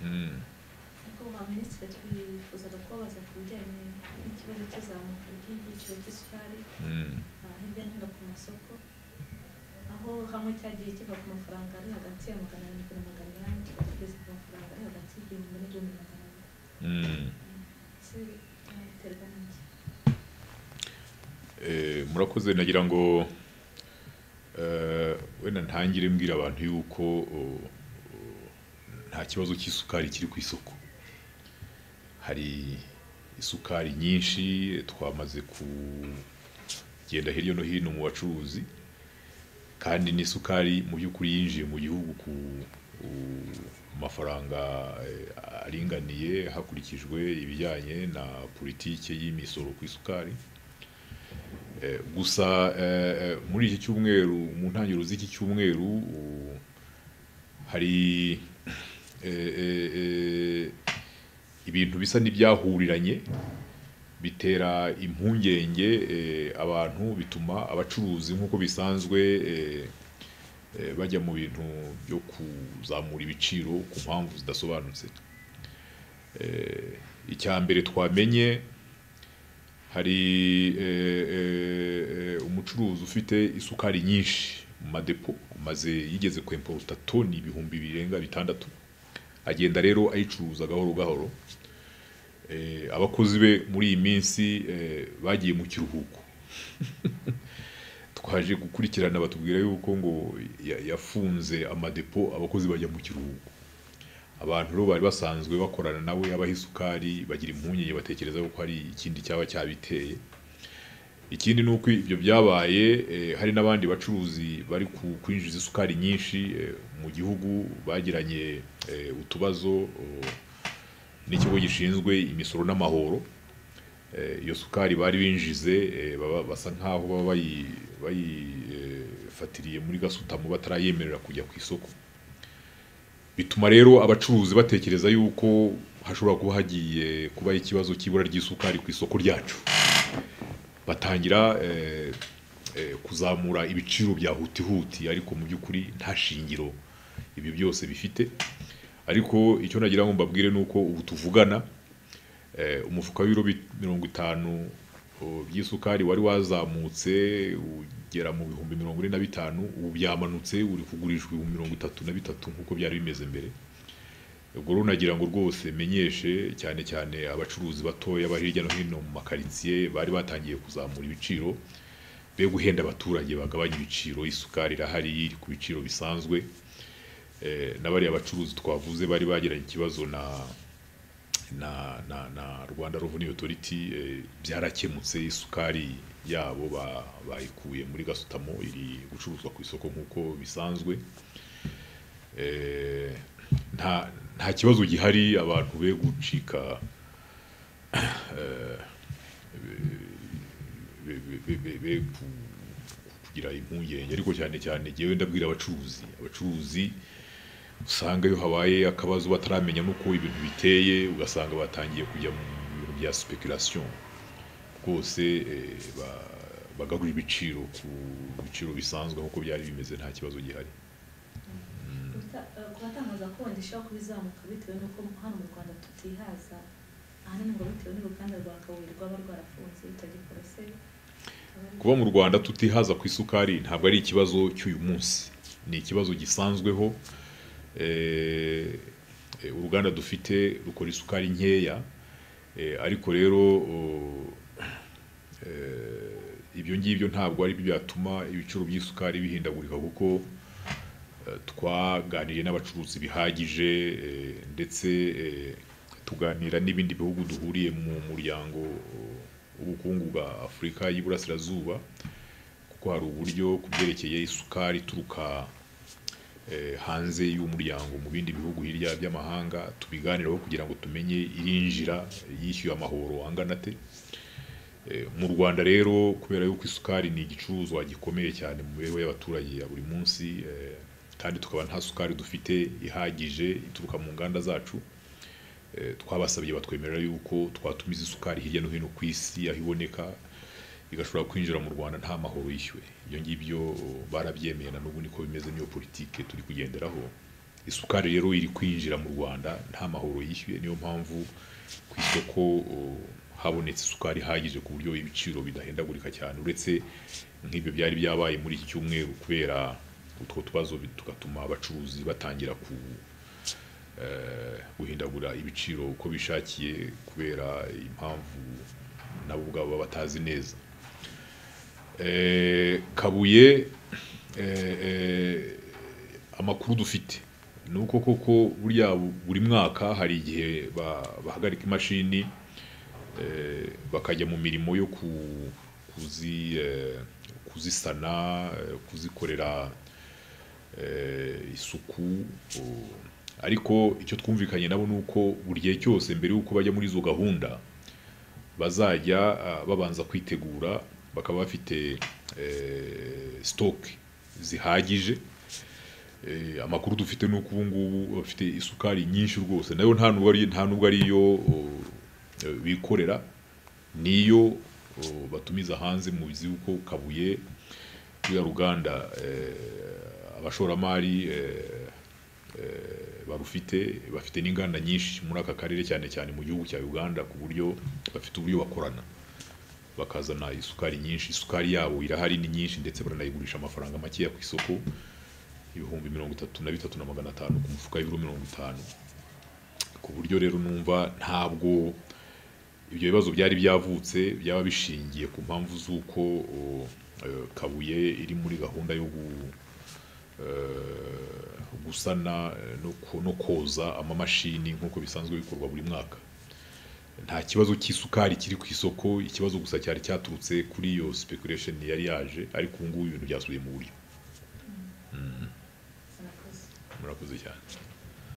ariko ba minisitiri twifuzaga kubabaza ku bijyanye n'ikibazo cy'izamuka ry'igiciro cy'isukari hirya no hino ku masoko, aho hamwe cyagiye kiva ku mafaranga ari hagati ya 700 na 800 kigeze ku mafaranga ari hagati y'igihumbi n'igihumbi magana abiri. Biterwa n'iki? Murakoze. Nagira ngo wenda ntangire mbwira abantu yuko nta kibazo cy'isukari kiri ku isoko. Hari isukari nyinshi twamaze kugenda hirya no hino mu bacuruzi, kandi n'isukari mu by'ukuri yinjiye mu gihugu ku mafaranga aringaniye hakurikijwe ibijyanye na politike y'imisoro ku isukari. Gusa muri iki cyumweru, mu ntangiriro z'iki cyumweru, hari ibintu bisa n'ibyahuriranye bitera impungenge abantu, bituma abacuruzi nk'uko bisanzwe bajya mu bintu byo kuzamura ibiciro ku mpamvu zidasobanutse. Icya mbere twamenye, hari umucuruzi ufite isukari nyinshi mu madepo, yigeze kwemporta toni ibihumbi birenga 6, agenda rero ayicuruza gahoro gahoro. Abakozi be muri iyi minsi bagiye mu kiruhuko. Twaje gukurikirana batubwira yuko ngo yafunze amadepo, abakozi bajya mu kiruhuko. Abantu rero bari basanzwe bakorana nawe abaha isukari bagira impungenge, batekereza ko hari ikindi cyaba cyabiteye. Ikindi ni uko ibyo byabaye, hari n'abandi bacuruzi bari kwinjiza isukari nyinshi mu gihugu bagiranye utubazo n'ikigo gishinzwe imisoro n'amahoro. Iyo sukari bari binjize basa nkaho baba bayifatiriye muri gasutamo batarayemerera kujya ku isoko. Bituma rero abacuruzi batekereza yuko hashobora kuba hagiye kuba ikibazo cy'ibura ry'isukari ku isoko ryacu. Batangira kuzamura ibiciro bya huti, ariko mu by'ukuri nta shingiro ibi byose bifite. Ariko icyo nagira ngo mbabwire nuko ubu tuvugana, umufuka w'ibiro 50 by'isukari wari wazamutse ugera mu bihumbi 45, ubu byamanutse uri kugurishwa 33 nk'uko byari bimeze mbere. Ubwo rero nagira ngo rwose menyeshe cyane cyane abacuruzi batoya bari hirya no hino mu makaritsiye bari batangiye kuzamura ibiciro, be guhenda abaturage bagabanya ibiciro. Isukari irahari ku biciro bisanzwe. N'abari abacuruzi twavuze bari bagiranye ikibazo na Rwanda Revenue Authority, byarakemutse. Isukari yabo bayikuye muri gasutamo, iri gucuruzwa ku isoko nk'uko bisanzwe. Nta kibazo gihari, abantu be gucika kugira impungenge. Ariko cyane cyane jewe ndabwira abacuruzi usanga iyo habaye akabazo bataramenya nuko ibintu biteye, ugasanga batangiye kujya mu bintu bya speculation. Rwose bagagura ibiciro ku biciro bisanzwe nk'uko byari bimeze, nta kibazo gihari. Kubatangaza ko ndishaka kubizamuka bitewe nuko hano mu Rwanda tutihaza, ahanini ngo bitewe n'uruganda rwa Kabuye rwaba rwarafunze bitagikora se. Kuba mu Rwanda tutihaza ku isukari ntabwo ari ikibazo cy'uyu munsi, ni ikibazo gisanzweho. Uruganda dufite rukora isukari nkeya, ariko rero ibyo ngibyo ntabwo ari byo byatuma ibiciro by'isukari bihindagurika, kuko twaganiriye n'abacuruzi bihagije, ndetse tuganira n'ibindi bihugu duhuriye mu muryango w'ubukungu bwa Afurika y'Iburasirazuba, kuko hari uburyo kubyerekeye isukari ituruka hanze y'umuryango mu bindi bihugu hirya by'amahanga tubiganiraho kugira ngo tumenye irinjira yishyuye amahoro angana ate. Mu Rwanda rero kubera yuko isukari ni igicuruzwa gikomeye cyane mu mibereho y'abaturage ya buri munsi, kandi tukaba nta sukari dufite ihagije ituruka mu nganda zacu, twabasabye batwemerera yuko twatumiza isukari hirya no hino ku isi aho iboneka, igashobora kwinjira mu Rwanda nta mahoro yishyuwe. Ibyo ngibyo barabyemeye, na n'ubu niko bimeze, niyo politike turi kugenderaho. isukari rero iri kwinjira mu Rwanda nta mahoro yishyuye, niyo mpamvu ku isoko habonetse isukari ihagije ku buryo ibiciro bidahindagurika cyane, uretse nk'ibyo byari byabaye muri iki cyumweru kubera utwo tubazo tugatuma abacuruzi batangira guhindagura ibiciro uko bishakiye kubera impamvu nabo ubwabo baba batazi neza. Kabuye amakuru dufite nuko koko burya buri mwaka hari igihe bahagarika imashini bakajya mu mirimo yo kuzisana, kuzikorera isuku, ariko icyo twumvikanye nabo nuko buri gihe cyose mbere y'uko bajya muri izo gahunda bazajya babanza kwitegura, bakaba bafite stock zihagije. Amakuru dufite nuko ubu ngubu bafite isukari nyinshi rwose, nayo nta nubwo ariyo bikorera, niyo batumiza hanze. Mubizi uko Kabuye ya ruganda abashoramari bafite n'inganda nyinshi muri aka karere, cyane cyane mu gihugu cya Uganda, ku buryo bafite uburyo bakorana bakazana isukari nyinshi. Isukari yabo irahari ni nyinshi, ndetse baranayigurisha amafaranga makeya ku isoko, ibihumbi 33,500 ku mufuka y'ibiro 50, ku buryo rero numva ntabwo ibyo bibazo byari byavutse byaba bishingiye ku mpamvu z'uko Kabuye iri muri gahunda yo gusana no koza amamashini nk'uko bisanzwe bikorwa buri mwaka. Nta kibazo cy'isukari kiri ku isoko, ikibazo gusa cyari cyaturutse kuri iyo speculation yari yaje, ariko ubu ngubu ibintu byasubiye mu buryo. Murakoze cyane.